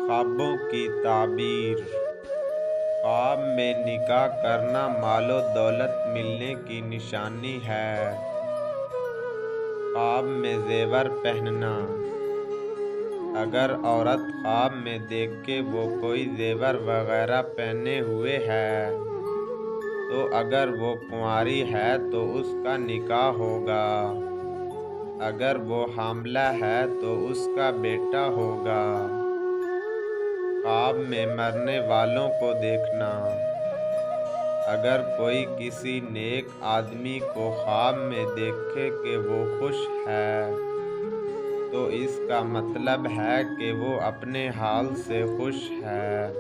خوابوں کی تعبیر۔ خواب میں نکاح کرنا مال و دولت ملنے کی نشانی ہے۔ خواب میں زیور پہننا۔ اگر عورت خواب میں دیکھے وہ کوئی زیور وغیرہ پہنے ہوئے ہے تو اگر وہ کنواری ہے تو اس کا نکاح ہوگا، اگر وہ حاملہ ہے تو اس کا بیٹا ہوگا۔ خواب میں مرنے والوں کو دیکھنا۔ اگر کوئی کسی نیک آدمی کو خواب میں دیکھے کہ وہ خوش ہے تو اس کا مطلب ہے کہ وہ اپنے حال سے خوش ہے۔